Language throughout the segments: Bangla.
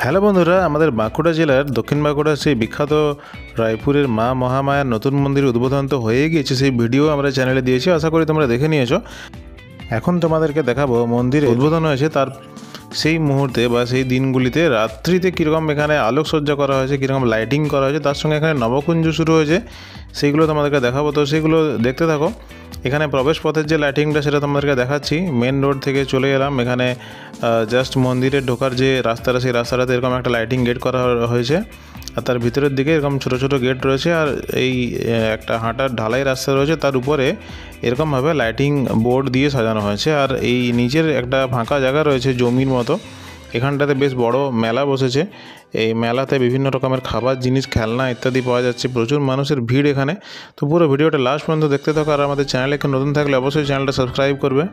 হ্যালো বন্ধুরা, আমাদের বাঁকুড়া জেলার দক্ষিণ বাঁকুড়ার সেই বিখ্যাত রায়পুরের মা মহামায়ার নতুন মন্দির উদ্বোধন তো হয়ে গিয়েছে। সেই ভিডিও আমরা চ্যানেলে দিয়েছি, আশা করি তোমরা দেখে নিয়েছো। এখন তোমাদেরকে দেখাবো মন্দির উদ্বোধন হয়েছে তার সেই মুহূর্তে বা সেই দিনগুলিতে রাত্রিতে কীরকম এখানে আলোকসজ্জা করা হয়েছে, কীরকম লাইটিং করা হয়েছে, তার সঙ্গে এখানে নবকুঞ্জ শুরু হয়েছে, সেইগুলো তোমাদেরকে দেখাবো। তো সেগুলো দেখতে থাকো। এখানে প্রবেশ পথের যে লাইটিংটা সেটা তোমাদেরকে দেখাচ্ছি। মেন রোড থেকে চলে এলাম, এখানে জাস্ট মন্দিরে ঢোকার যে রাস্তাটা, সেই রাস্তাটাতে এরকম একটা লাইটিং গেট করা হয়েছে, আর তার ভিতরের দিকে এরকম ছোটো ছোটো গেট রয়েছে, আর এই একটা হাঁটার ঢালাই রাস্তা রয়েছে, তার উপরে এরকমভাবে লাইটিং বোর্ড দিয়ে সাজানো হয়েছে। আর এই নিচের একটা ফাঁকা জায়গা রয়েছে জমির মতো, এখানটাতে বেশ বড় মেলা বসেছে। এই মেলাতে বিভিন্ন রকমের খাবার জিনিস, খেলনা ইত্যাদি পাওয়া যাচ্ছে। প্রচুর মানুষের ভিড় এখানে। তো পুরো ভিডিওটা লাস্ট পর্যন্ত দেখতে থাকো, আর আমাদের চ্যানেলে নতুন থাকলে অবশ্যই চ্যানেলটা সাবস্ক্রাইব করবে।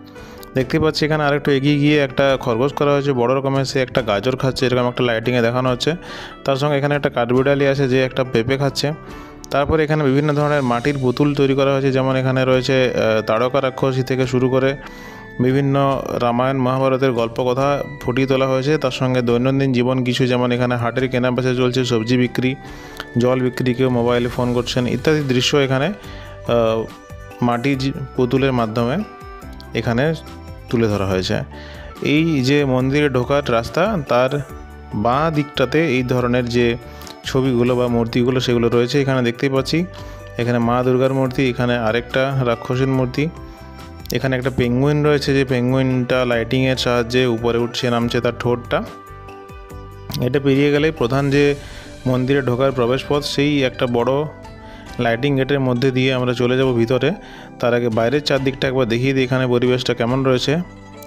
দেখতে পাচ্ছি এখানে আরেকটু এগিয়ে গিয়ে একটা খরগোশ করা হয়েছে বড় রকমের, সে একটা গাজর খাচ্ছে, এরকম একটা লাইটিংয়ে দেখানো হচ্ছে। তার সঙ্গে এখানে একটা কাঠবিড়ালি আছে যে একটা পেঁপে খাচ্ছে। তারপরে এখানে বিভিন্ন ধরনের মাটির পুতুল তৈরি করা হয়েছে, যেমন এখানে রয়েছে তারকা রাক্ষসী থেকে শুরু করে বিভিন্ন রামায়ণ মহাভারতের গল্প কথা ফুটিয়ে তোলা হয়েছে। তার সঙ্গে দৈনন্দিন জীবন কিছু, যেমন এখানে হাটের কেনাবেচা চলছে, সবজি বিক্রি, জল বিক্রি, কেউ মোবাইলে ফোন করছেন ইত্যাদি দৃশ্য এখানে মাটির পুতুলের মাধ্যমে এখানে তুলে ধরা হয়েছে। এই যে মন্দিরে ঢোকার রাস্তা, তার বাঁ দিকটাতে এই ধরনের যে ছবিগুলো বা মূর্তিগুলো সেগুলো রয়েছে। এখানে দেখতেই পাচ্ছি এখানে মা দুর্গার মূর্তি, এখানে আরেকটা রাক্ষসীর মূর্তি, এখানে একটা পেঙ্গুইন রয়েছে, যে পেঙ্গুইনটা লাইটিংয়ের সাহায্যে উপরে উঠছে নামছে তার ঠোঁটটা। এটা পেরিয়ে গেলেই প্রধান যে মন্দিরে ঢোকার প্রবেশপথ, সেই একটা বড় লাইটিং গেটের মধ্যে দিয়ে আমরা চলে যাব ভিতরে। তার আগে বাইরের চারদিকটা একবার দেখিয়ে দিই এখানে পরিবেশটা কেমন রয়েছে।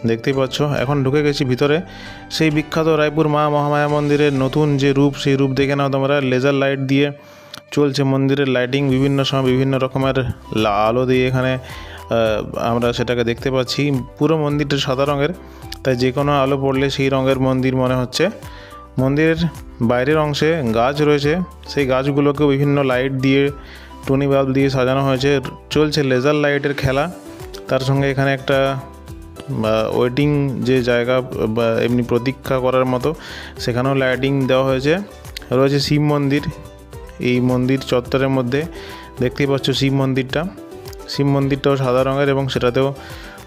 দেখতেই পাচ্ছ এখন ঢুকে গেছি ভিতরে। সেই বিখ্যাত রায়পুর মা মহামায়া মন্দিরের নতুন যে রূপ, সেই রূপ দেখে নাও তোমরা। লেজার লাইট দিয়ে চলছে মন্দিরের লাইটিং, বিভিন্ন সময় বিভিন্ন রকমের আলো দিয়ে এখানে আমরা সেটাকে দেখতে পাচ্ছি। পুরো মন্দিরটা সাদা রঙের, তাই যে কোনো আলো পড়লে সেই রঙের মন্দির মনে হচ্ছে। মন্দিরের বাইরের অংশে গাছ রয়েছে, সেই গাছগুলোকে বিভিন্ন লাইট দিয়ে, টুনি বাল্ব দিয়ে সাজানো হয়েছে। চলছে লেজার লাইটের খেলা। তার সঙ্গে এখানে একটা ওয়েটিং যে জায়গা বা এমনি প্রতীক্ষা করার মতো, সেখানেও লাইটিং দেওয়া হয়েছে। রয়েছে শিব মন্দির, এই মন্দির চত্বরের মধ্যে দেখতেই পাচ্ছ শিব মন্দিরটাও সাদা রঙের, এবং সেটাতেও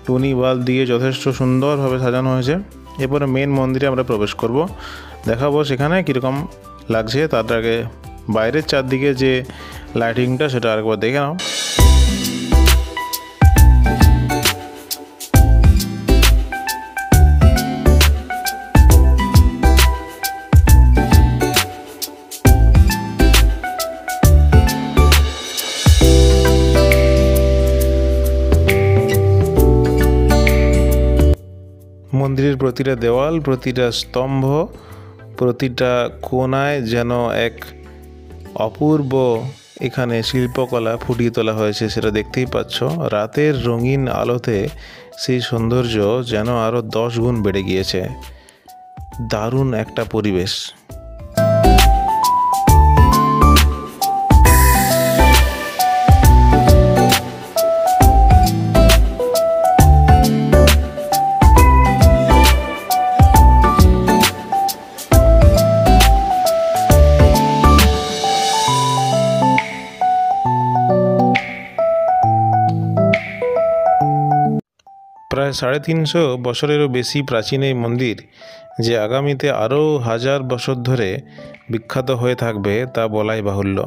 টুনি বাল্ব দিয়ে যথেষ্ট সুন্দরভাবে সাজানো হয়েছে। এরপরে মেন মন্দিরে আমরা প্রবেশ করব, দেখাবো সেখানে কীরকম লাগছে। তার আগে বাইরের চারদিকে যে লাইটিংটা সেটা আরেকবার দেখে নাও। মন্দিরের প্রতিটা দেওয়াল, প্রতিটা স্তম্ভ, প্রতিটা কোণায় যেন এক অপূর্ব এখানে শিল্পকলা ফুটিয়ে তোলা হয়েছে, সেটা দেখতেই পাচ্ছ। রাতের রঙিন আলোতে সেই সৌন্দর্য যেন আরও 10 গুণ বেড়ে গিয়েছে। দারুণ একটা পরিবেশ। প্রায় 350 বছরেরও বেশি প্রাচীন এই মন্দির, যে আগামীতে আরও 1000 বছর ধরে বিখ্যাত হয়ে থাকবে তা বলাই বাহুল্য।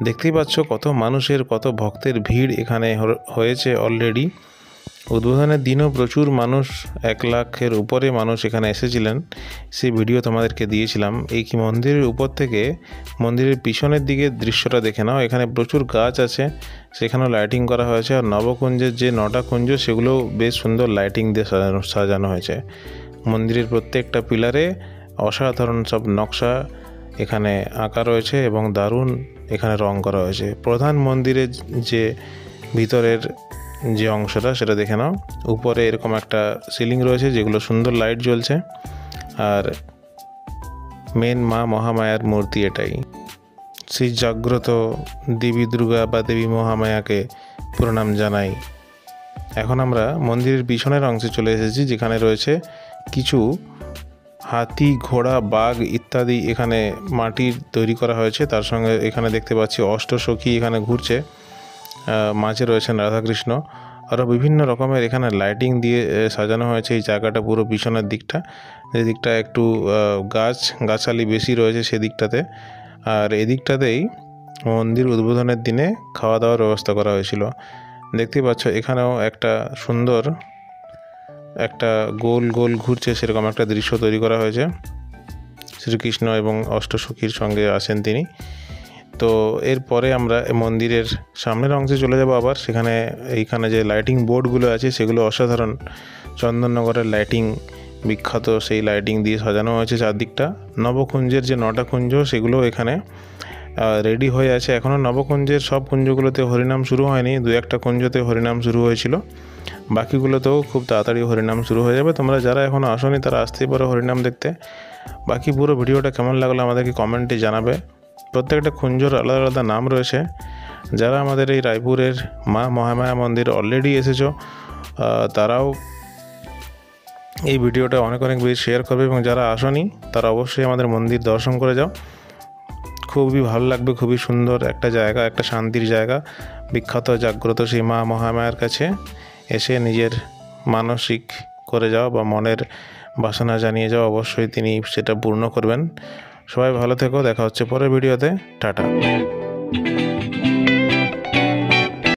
দেখতেই পাচ্ছ কত মানুষের, কত ভক্তের ভিড় এখানে হয়েছে অলরেডি। উদ্বোধনের দিনও প্রচুর মানুষ, 1 লাখের উপরে মানুষ এখানে এসেছিলেন, সেই ভিডিও তোমাদেরকে দিয়েছিলাম। এই মন্দিরের উপর থেকে মন্দিরের পিছনের দিকে দৃশ্যটা দেখে নাও। এখানে প্রচুর গাছ আছে, সেখানেও লাইটিং করা হয়েছে। আর নবকুঞ্জের যে 9টা কুঞ্জ, সেগুলোও বেশ সুন্দর লাইটিং দিয়ে সাজানো হয়েছে। মন্দিরের প্রত্যেকটা পিলারে অসাধারণ সব নকশা এখানে আঁকা রয়েছে, এবং দারুণ এখানে রং করা হয়েছে। প্রধান মন্দিরের যে ভিতরের যে অংশটা সেটা দেখে নাও। উপরে এরকম একটা সিলিং রয়েছে, যেগুলো সুন্দর লাইট জ্বলছে। আর মেন মা মহামায়ার মূর্তি এটাই। সেই জাগ্রত দেবী দুর্গা বা দেবী মহামায়াকে প্রণাম জানাই। এখন আমরা মন্দিরের পিছনের অংশে চলে এসেছি, যেখানে রয়েছে কিছু হাতি, ঘোড়া, বাঘ ইত্যাদি এখানে মাটির তৈরি করা হয়েছে। তার সঙ্গে এখানে দেখতে পাচ্ছি অষ্টসখী এখানে ঘুরছে, মাঝে রয়েছেন রাধাকৃষ্ণ। আরও বিভিন্ন রকমের এখানে লাইটিং দিয়ে সাজানো হয়েছে এই জায়গাটা, পুরো পিছনের দিকটা, যে দিকটা একটু গাছালি বেশি রয়েছে সেদিকটাতে। আর এদিকটাতেই মন্দির উদ্বোধনের দিনে খাওয়া দাওয়ার ব্যবস্থা করা হয়েছিল। দেখতে পাচ্ছ এখানেও একটা সুন্দর একটা গোল গোল ঘুরছে সেরকম একটা দৃশ্য তৈরি করা হয়েছে। শ্রীকৃষ্ণ এবং অষ্টসখীর সঙ্গে আছেন তিনি। তো এরপরে আমরা মন্দিরের সামনের অংশে চলে যাব আবার। এইখানে যে লাইটিং বোর্ডগুলো আছে সেগুলো অসাধারণ, চন্দননগরের লাইটিং বিখ্যাত, সেই লাইটিং দিয়ে সাজানো হয়েছে চারদিকটা। নবকুঞ্জের যে 9টা কুঞ্জ সেগুলো এখানে রেডি হয়ে আছে এখনও। নবকুঞ্জের সব কুঞ্জগুলোতে হরিনাম শুরু হয়নি, 2-1টা কুঞ্জতে হরিনাম শুরু হয়েছিল, বাকিগুলোতেও খুব তাড়াতাড়ি হরিনাম শুরু হয়ে যাবে। তোমরা যারা এখনও আসোনি তারা আসতেই পারো হরিনাম দেখতে। বাকি পুরো ভিডিওটা কেমন লাগলো আমাদেরকে কমেন্টে জানাবে। প্রত্যেকটা কুঞ্জর আলাদা আলাদা নাম রয়েছে। যারা আমাদের এই রায়পুরের মা মহামায়া মন্দির অলরেডি এসেছো তারাও এই ভিডিওটা অনেক বেশি শেয়ার করবে, এবং যারা আসোনি তারা অবশ্যই আমাদের মন্দির দর্শন করে যাও। খুবই ভালো লাগবে, খুবই সুন্দর একটা জায়গা, একটা শান্তির জায়গা। বিখ্যাত জাগ্রত সেই মা মহামায়ার কাছে এসে নিজের মানসিক করে যাও বা মনের বাসনা জানিয়ে যাও, অবশ্যই তিনি সেটা পূর্ণ করবেন। সবাই ভালো থেকো, দেখা হচ্ছে পরের ভিডিওতে। টাটা।